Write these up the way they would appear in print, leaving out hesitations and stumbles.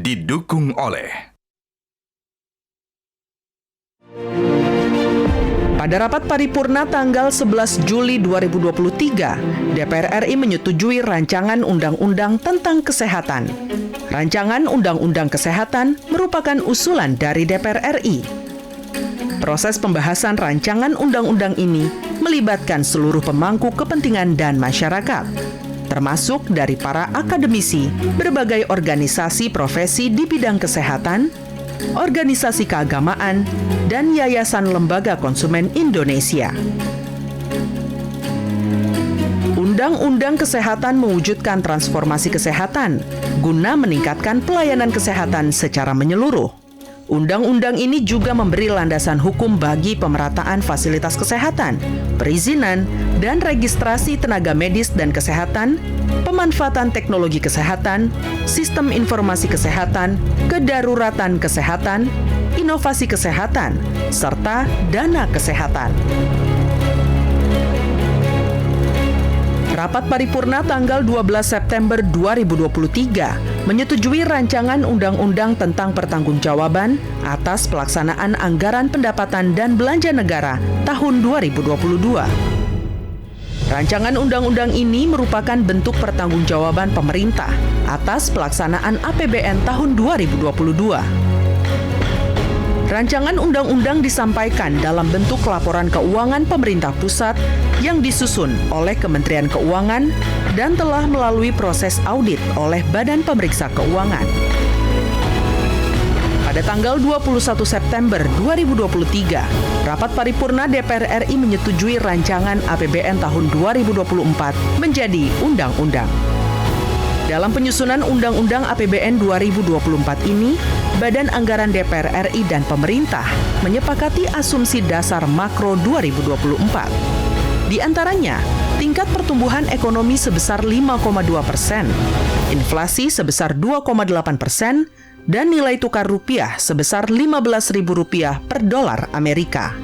didukung oleh Pada rapat paripurna tanggal 11 Juli 2023, DPR RI menyetujui rancangan undang-undang tentang kesehatan. Rancangan Undang-Undang Kesehatan merupakan usulan dari DPR RI. Proses pembahasan rancangan undang-undang ini melibatkan seluruh pemangku kepentingan dan masyarakat, termasuk dari para akademisi, berbagai organisasi profesi di bidang kesehatan, organisasi keagamaan, dan Yayasan Lembaga Konsumen Indonesia. Undang-Undang Kesehatan mewujudkan transformasi kesehatan guna meningkatkan pelayanan kesehatan secara menyeluruh. Undang-undang ini juga memberi landasan hukum bagi pemerataan fasilitas kesehatan, perizinan, dan registrasi tenaga medis dan kesehatan, pemanfaatan teknologi kesehatan, sistem informasi kesehatan, kedaruratan kesehatan, inovasi kesehatan, serta dana kesehatan. Rapat paripurna tanggal 12 September 2023 menyetujui rancangan undang-undang tentang pertanggungjawaban atas pelaksanaan anggaran pendapatan dan belanja negara tahun 2022. Rancangan undang-undang ini merupakan bentuk pertanggungjawaban pemerintah atas pelaksanaan APBN tahun 2022. Rancangan undang-undang disampaikan dalam bentuk laporan keuangan pemerintah pusat yang disusun oleh Kementerian Keuangan dan telah melalui proses audit oleh Badan Pemeriksa Keuangan. Pada tanggal 21 September 2023, rapat paripurna DPR RI menyetujui rancangan APBN tahun 2024 menjadi undang-undang. Dalam penyusunan Undang-Undang APBN 2024 ini, Badan Anggaran DPR RI dan pemerintah menyepakati asumsi dasar makro 2024. Di antaranya, tingkat pertumbuhan ekonomi sebesar 5,2%, inflasi sebesar 2,8%, dan nilai tukar rupiah sebesar Rp15.000 per dolar Amerika.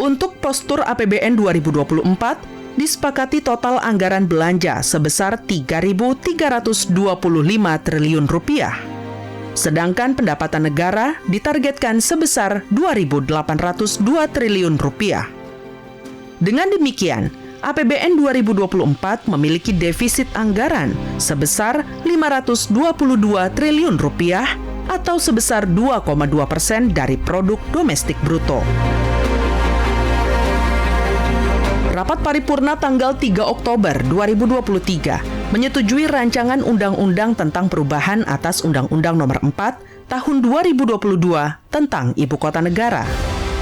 Untuk postur APBN 2024, disepakati total anggaran belanja sebesar Rp3.325 triliun. Sedangkan pendapatan negara ditargetkan sebesar Rp2.802 triliun. Dengan demikian, APBN 2024 memiliki defisit anggaran sebesar Rp522 triliun atau sebesar 2,2% dari produk domestik bruto. Rapat paripurna tanggal 3 Oktober 2023 menyetujui rancangan undang-undang tentang perubahan atas Undang-Undang Nomor 4 Tahun 2022 tentang Ibu Kota Negara.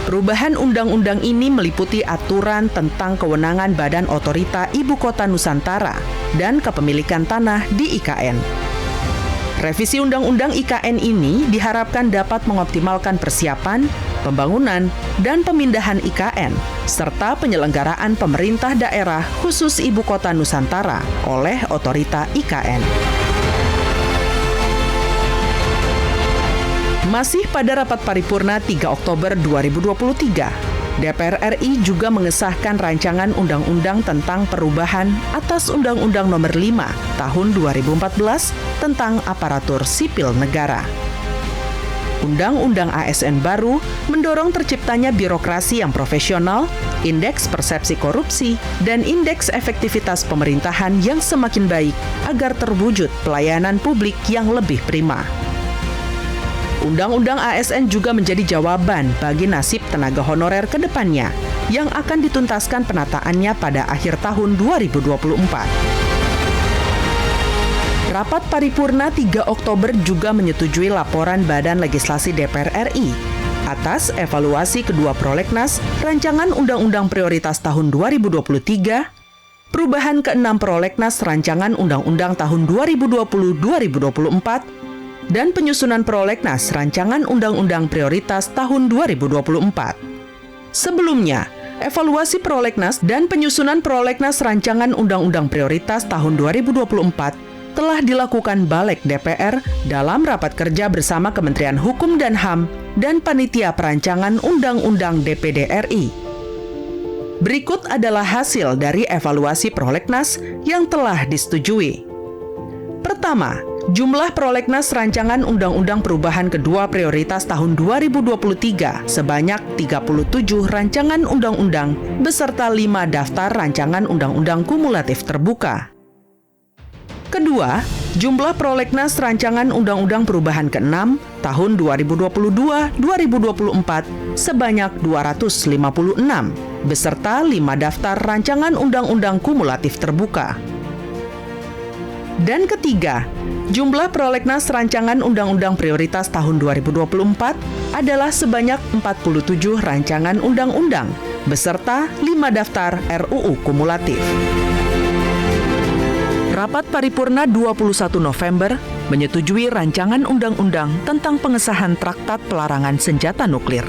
Perubahan undang-undang ini meliputi aturan tentang kewenangan Badan Otorita Ibu Kota Nusantara dan kepemilikan tanah di IKN. Revisi Undang-Undang IKN ini diharapkan dapat mengoptimalkan persiapan, pembangunan, dan pemindahan IKN, serta penyelenggaraan pemerintah daerah khusus Ibu Kota Nusantara oleh Otorita IKN. Masih pada rapat paripurna 3 Oktober 2023, DPR RI juga mengesahkan rancangan undang-undang tentang perubahan atas Undang-Undang Nomor 5 Tahun 2014 tentang aparatur sipil negara. Undang-Undang ASN baru mendorong terciptanya birokrasi yang profesional, indeks persepsi korupsi, dan indeks efektivitas pemerintahan yang semakin baik agar terwujud pelayanan publik yang lebih prima. Undang-Undang ASN juga menjadi jawaban bagi nasib tenaga honorer ke depannya yang akan dituntaskan penataannya pada akhir tahun 2024. Rapat paripurna 3 Oktober juga menyetujui laporan Badan Legislasi DPR RI atas evaluasi kedua prolegnas Rancangan Undang-Undang Prioritas tahun 2023, perubahan ke-6 prolegnas Rancangan Undang-Undang tahun 2020-2024, dan penyusunan prolegnas Rancangan Undang-Undang Prioritas tahun 2024. Sebelumnya, evaluasi prolegnas dan penyusunan prolegnas Rancangan Undang-Undang Prioritas tahun 2024 telah dilakukan Balek DPR dalam rapat kerja bersama Kementerian Hukum dan HAM dan Panitia Perancangan Undang-Undang DPD RI. Berikut adalah hasil dari evaluasi prolegnas yang telah disetujui. Pertama, Jumlah prolegnas rancangan undang-undang perubahan kedua prioritas tahun 2023 sebanyak 37 rancangan undang-undang beserta 5 daftar rancangan undang-undang kumulatif terbuka. Kedua, jumlah prolegnas rancangan undang-undang perubahan ke-6 tahun 2022-2024 sebanyak 256 beserta 5 daftar rancangan undang-undang kumulatif terbuka. Dan ketiga, jumlah prolegnas rancangan undang-undang prioritas tahun 2024 adalah sebanyak 47 rancangan undang-undang beserta 5 daftar RUU kumulatif. Rapat paripurna 21 November menyetujui rancangan undang-undang tentang pengesahan Traktat Pelarangan Senjata Nuklir.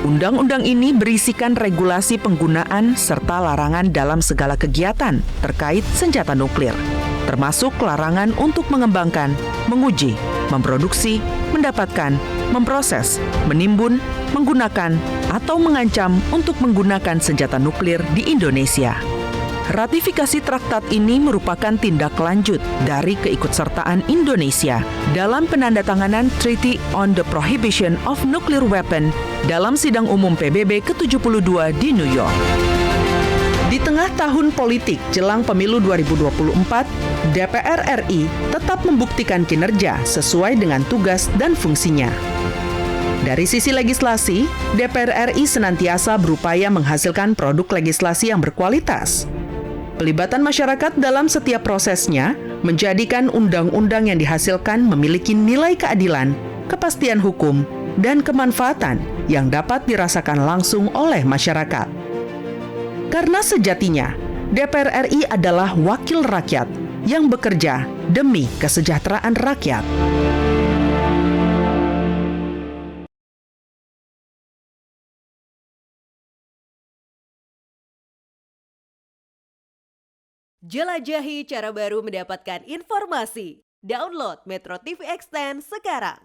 Undang-undang ini berisikan regulasi penggunaan serta larangan dalam segala kegiatan terkait senjata nuklir, termasuk larangan untuk mengembangkan, menguji, memproduksi, mendapatkan, memproses, menimbun, menggunakan, atau mengancam untuk menggunakan senjata nuklir di Indonesia. Ratifikasi traktat ini merupakan tindak lanjut dari keikutsertaan Indonesia dalam penandatanganan Treaty on the Prohibition of Nuclear Weapons dalam Sidang Umum PBB ke-72 di New York. Di tengah tahun politik jelang pemilu 2024, DPR RI tetap membuktikan kinerja sesuai dengan tugas dan fungsinya. Dari sisi legislasi, DPR RI senantiasa berupaya menghasilkan produk legislasi yang berkualitas. Pelibatan masyarakat dalam setiap prosesnya menjadikan undang-undang yang dihasilkan memiliki nilai keadilan, kepastian hukum, dan kemanfaatan yang dapat dirasakan langsung oleh masyarakat. Karena sejatinya, DPR RI adalah wakil rakyat yang bekerja demi kesejahteraan rakyat. Jelajahi cara baru mendapatkan informasi. Download Metro TV Extend sekarang.